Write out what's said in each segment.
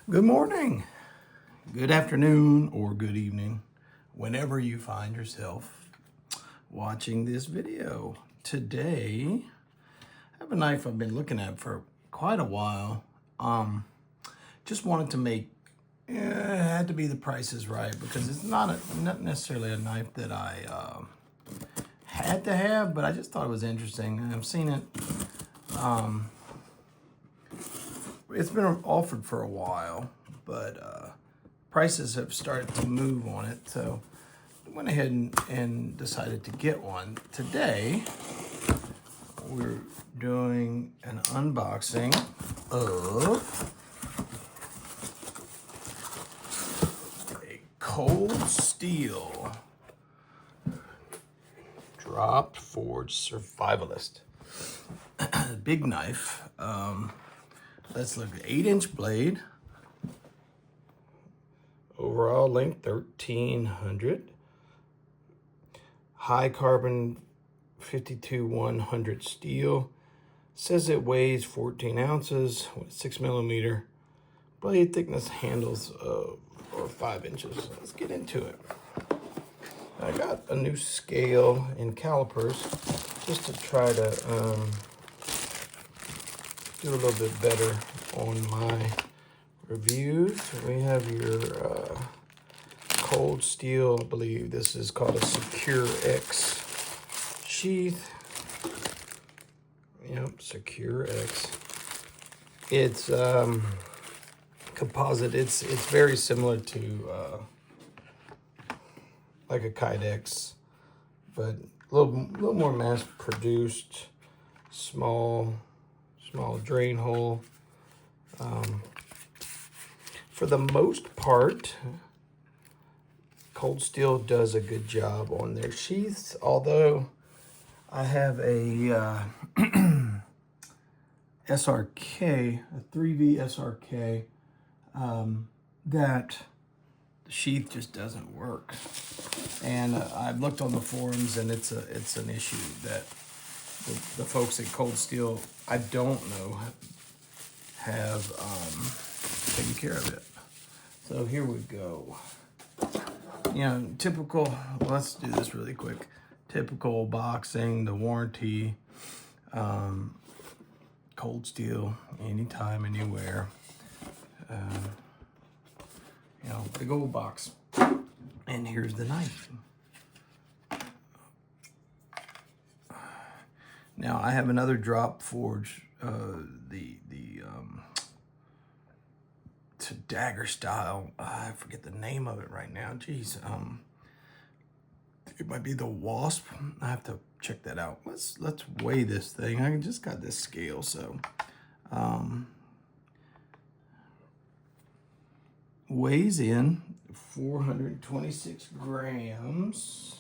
Good morning, good afternoon, or good evening, whenever you find yourself watching this video. Today, I have a knife I've been looking at for quite a while. Just wanted to make, it had to be the price is right, because it's not necessarily a knife that I had to have, but I just thought it was interesting. I've seen it. It's been offered for a while, but prices have started to move on it, so I went ahead and decided to get one. Today, we're doing an unboxing of a Cold Steel Dropped Forged Survivalist. Big knife. Let's look at 8-inch blade. Overall length 1300. High carbon 52-100 steel. Says it weighs 14 ounces with 6mm. Blade thickness handles or 5 inches. Let's get into it. I got a new scale and calipers just to try to do a little bit better on my reviews. We have your Cold Steel, I believe this is called a Secure X sheath. Yep, Secure X. It's composite. It's very similar to like a Kydex, but a little more mass produced, small drain hole. For the most part, Cold Steel does a good job on their sheaths, although I have a SRK, a 3V SRK, that the sheath just doesn't work. And I've looked on the forums, and it's an issue that the folks at Cold Steel, I don't know, have taken care of it. So here we go. Typical, let's do this really quick. Typical boxing, the warranty, Cold Steel, anytime, anywhere. Big old box. And here's the knife. Now I have another drop forge, to dagger style. I forget the name of it right now. Geez, it might be the Wasp. I have to check that out. Let's weigh this thing. I just got this scale, so weighs in 426 grams.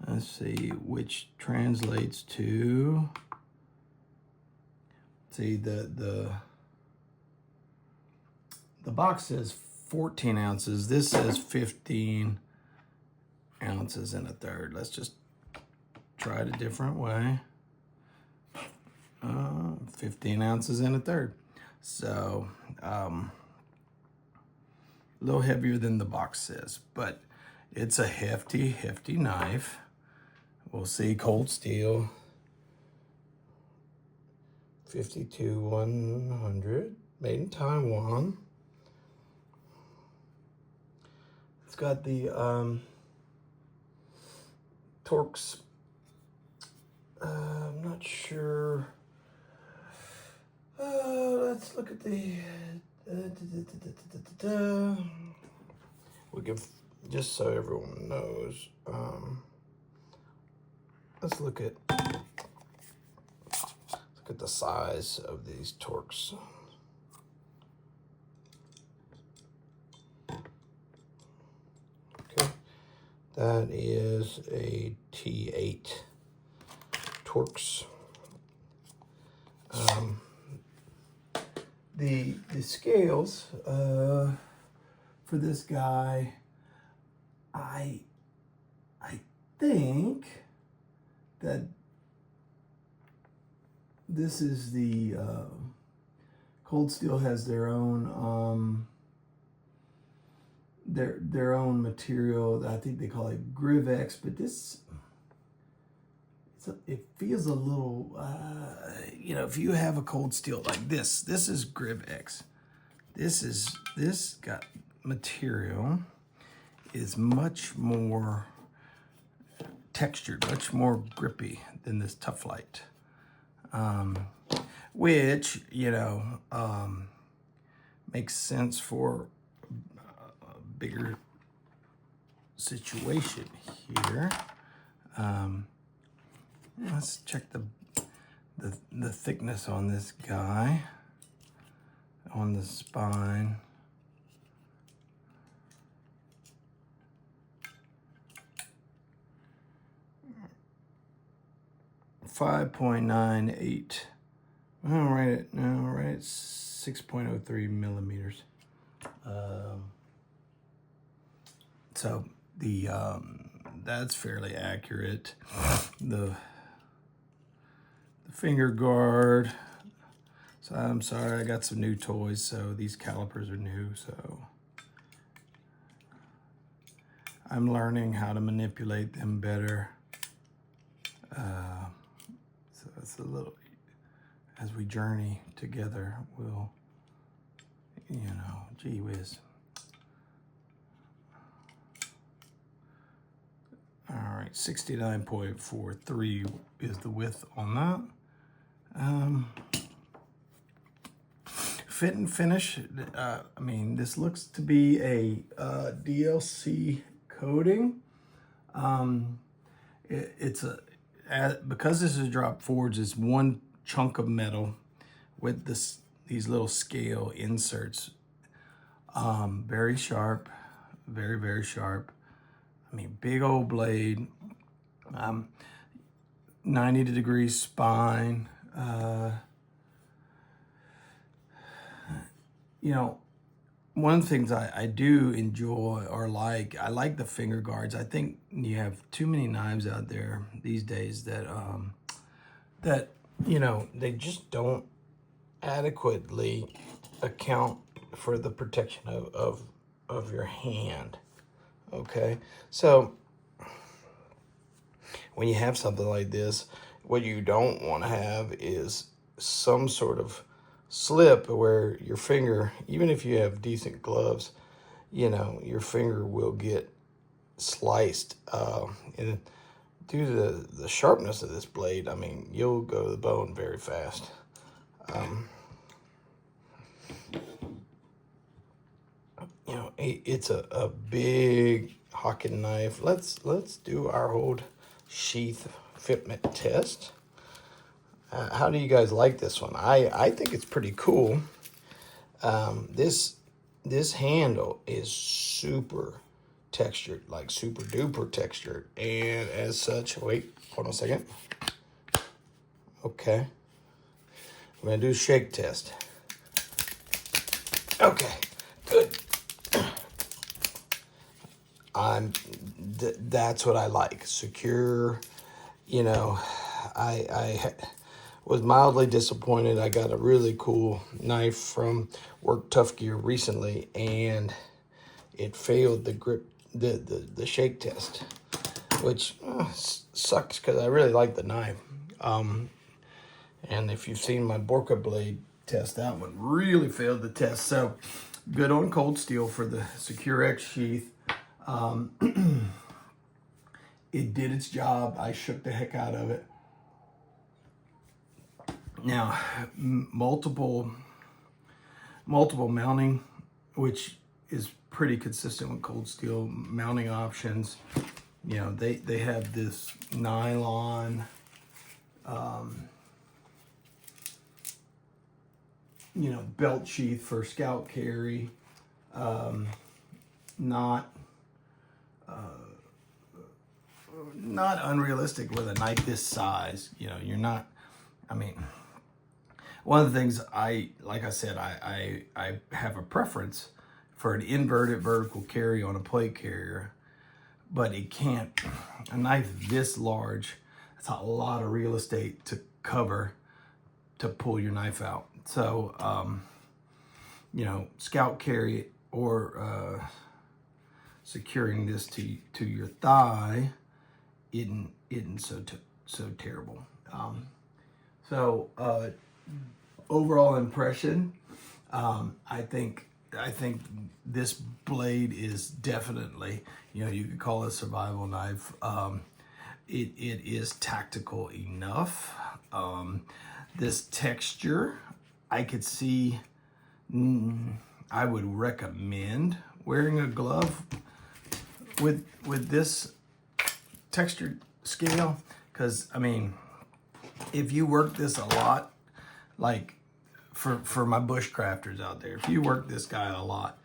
Let's see, which translates to, see, the box says 14 ounces. This says 15 ounces and a third. Let's just try it a different way. 15 ounces and a third. So, a little heavier than the box says, but it's a hefty knife. We'll see. Cold Steel 52-100, made in Taiwan. It's got the Torx. I'm not sure. Let's look at the. We give, just so everyone knows. Let's look at the size of these Torx. Okay, that is a T8 Torx. The scales for this guy, I think that this is the Cold Steel has their own their own material. I think they call it Grivex, but this it feels a little you know, if you have a Cold Steel like this is Grivex. This got material is much more textured, much more grippy than this Tough Light, which, you know, makes sense for a bigger situation here. Let's check the thickness on this guy, on the spine. .98. Right at 6.03 millimeters. So the that's fairly accurate. The finger guard. So I'm sorry, I got some new toys, so these calipers are new, so I'm learning how to manipulate them better. So it's a little, as we journey together, we'll, you know, gee whiz. All right, 69.43 is the width on that. Fit and finish, I mean, this looks to be a DLC coating. It's a, because this is drop forged, it's one chunk of metal with these little scale inserts. Very sharp, very, very sharp. I mean, big old blade, 90-degree spine. You know, one of the things I do enjoy or like, I like the finger guards. I think you have too many knives out there these days that, that, you know, they just don't adequately account for the protection of your hand. Okay, so when you have something like this, what you don't want to have is some sort of slip where your finger, even if you have decent gloves, you know, your finger will get sliced. And due to the sharpness of this blade, I mean, you'll go to the bone very fast. You know, it's a big hocking knife. Let's do our old sheath fitment test. How do you guys like this one? I think it's pretty cool. This handle is super textured, like super duper textured, and as such, wait, hold on a second. Okay, I'm gonna do a shake test. Okay, good. That's what I like. Secure, you know. I was mildly disappointed. I got a really cool knife from Work Tough Gear recently, and it failed the grip, the shake test, which sucks because I really like the knife. And if you've seen my Borka blade test, that one really failed the test. So good on Cold Steel for the Secure X sheath. It did its job. I shook the heck out of it. Now, multiple mounting, which is pretty consistent with Cold Steel mounting options. You know, they have this nylon, you know, belt sheath for scout carry. Not unrealistic with a knife this size. You know, you're not, I mean, one of the things like I said, I have a preference for an inverted vertical carry on a plate carrier, but it can't, a knife this large, that's a lot of real estate to cover to pull your knife out. So you know, scout carry or securing this to your thigh isn't so terrible. So overall impression, I think this blade is definitely, you know, you could call it a survival knife. It is tactical enough. This texture, I could see. I would recommend wearing a glove with this textured scale, because I mean, if you work this a lot, like for my bushcrafters out there, if you work this guy a lot,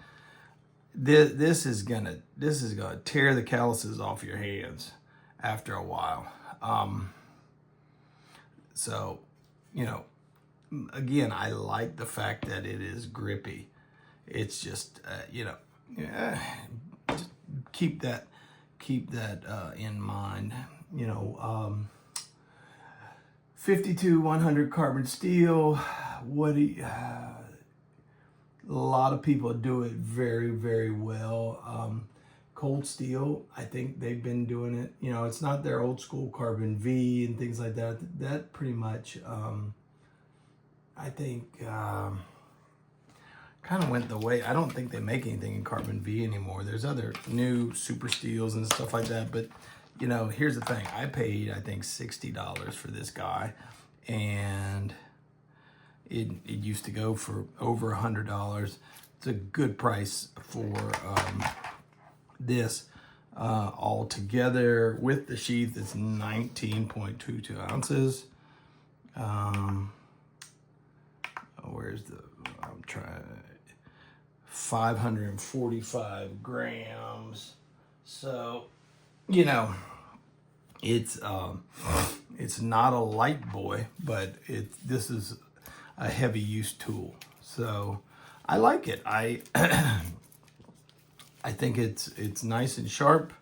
this is gonna tear the calluses off your hands after a while. So, you know, again, I like the fact that it is grippy. It's just you know, just keep that in mind. You know, 52-100 carbon steel. A lot of people do it very, very well. Cold steel, I think they've been doing it. You know, it's not their old school carbon V and things like that. That pretty much, I think, kind of went the way. I don't think they make anything in carbon V anymore. There's other new super steels and stuff like that. But, you know, here's the thing. I paid, I think, $60 for this guy. And it used to go for over $100. It's a good price for this. All together with the sheath, it's 19.22 ounces. Where's the, I'm trying, 545 grams. So, you know, it's not a light boy, but this is a heavy use tool. So I like it. I think it's nice and sharp,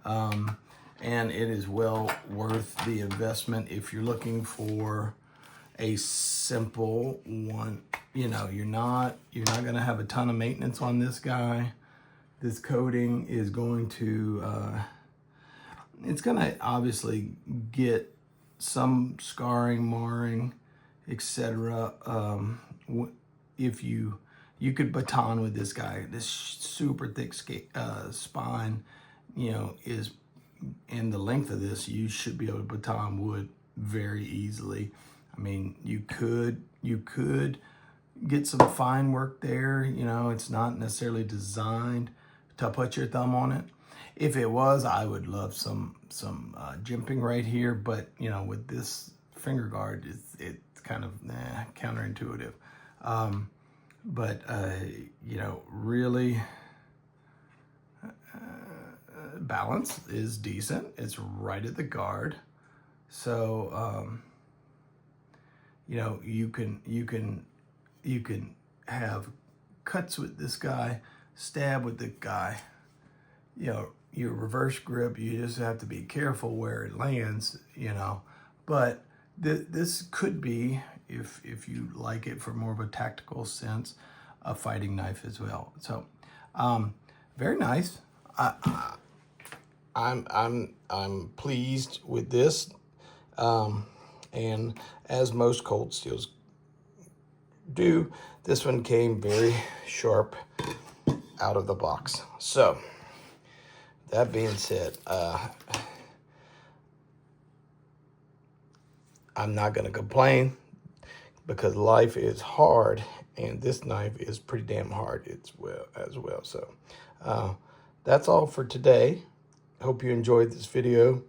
and it is well worth the investment if you're looking for a simple one. You know, you're not going to have a ton of maintenance on this guy. This coating is going to it's going to obviously get some scarring, marring, etc. If you could baton with this guy, this super thick spine, you know, is, and the length of this, you should be able to baton wood very easily. I mean, you could get some fine work there. You know, it's not necessarily designed to put your thumb on it. If it was, I would love some jimping right here. But, you know, with this finger guard, it's kind of counterintuitive. But, you know, really, balance is decent. It's right at the guard. So, you know, you can have cuts with this guy, stab with the guy. You know, your reverse grip, you just have to be careful where it lands, you know. But this could be, if you like it for more of a tactical sense, a fighting knife as well. So, very nice. I'm pleased with this. And as most cold steels do, this one came very sharp out of the box. So, that being said, I'm not going to complain, because life is hard, and this knife is pretty damn hard as well. So, that's all for today. Hope you enjoyed this video.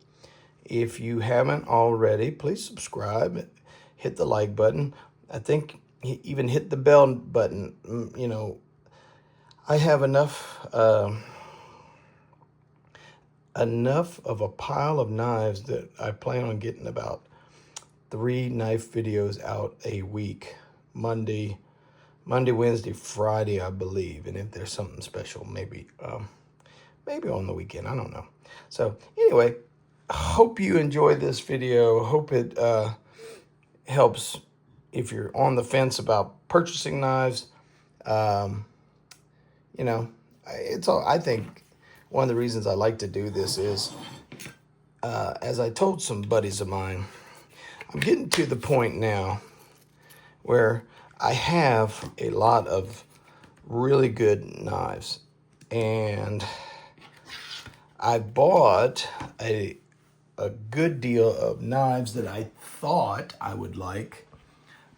If you haven't already, please subscribe, hit the like button. I think even hit the bell button. You know, I have enough of a pile of knives that I plan on getting about 3 knife videos out a week. Monday, Wednesday, Friday, I believe. And if there's something special, maybe on the weekend. I don't know. So anyway, hope you enjoyed this video. Hope it helps if you're on the fence about purchasing knives. You know, it's all, I think one of the reasons I like to do this is, as I told some buddies of mine, I'm getting to the point now where I have a lot of really good knives, and I bought a good deal of knives that I thought I would like,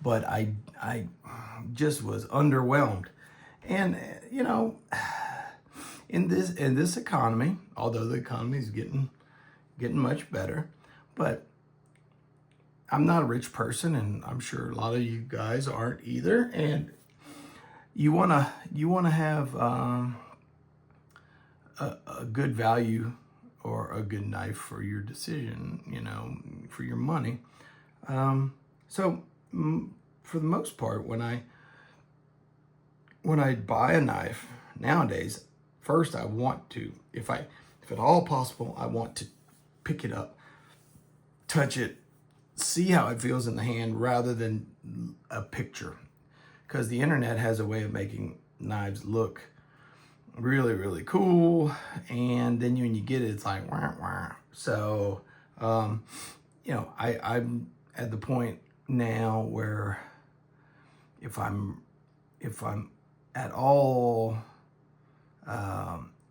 but I just was underwhelmed. And you know, in this economy, although the economy is getting much better, but I'm not a rich person, and I'm sure a lot of you guys aren't either. And you wanna have a good value or a good knife for your decision, you know, for your money. So for the most part, when I buy a knife nowadays, first I want to, if at all possible, I want to pick it up, touch it, see how it feels in the hand rather than a picture. Because the internet has a way of making knives look really, really cool, and then when you get it, it's like wah, wah. So you know, I'm at the point now where if I'm at all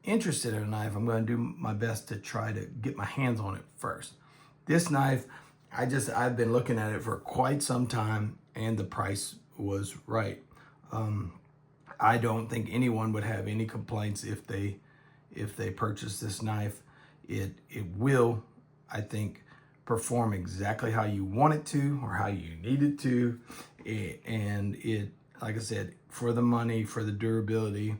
interested in a knife, I'm going to do my best to try to get my hands on it first. This knife, I've been looking at it for quite some time, and the price was right. I don't think anyone would have any complaints if they purchase this knife. It will, I think, perform exactly how you want it to or how you need it to, and it, like I said, for the money, for the durability,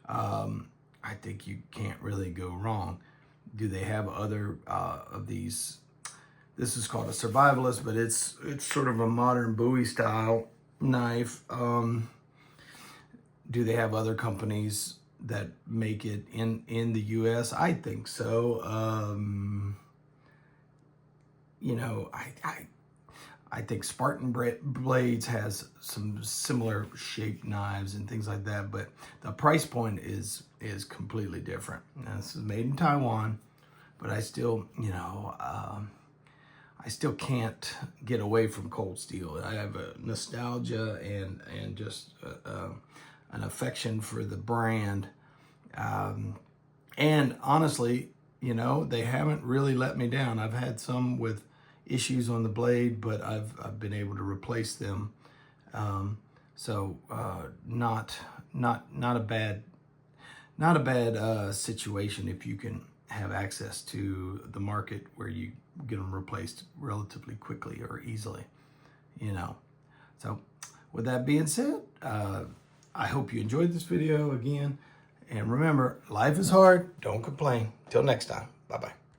I think you can't really go wrong. Do they have other of these? This is called a Survivalist, but it's sort of a modern Bowie style knife. Do they have other companies that make it in the U.S.? I think so. You know, I think Spartan Blades has some similar shaped knives and things like that, but the price point is completely different. Now, this is made in Taiwan, but I still, you know, I still can't get away from cold steel. I have a nostalgia and just an affection for the brand. And honestly, you know, they haven't really let me down. I've had some with issues on the blade, but I've been able to replace them. So not a bad situation if you can have access to the market where you get them replaced relatively quickly or easily, you know. So with that being said, I hope you enjoyed this video again. And remember, life is hard. Don't complain. Till next time. Bye-bye.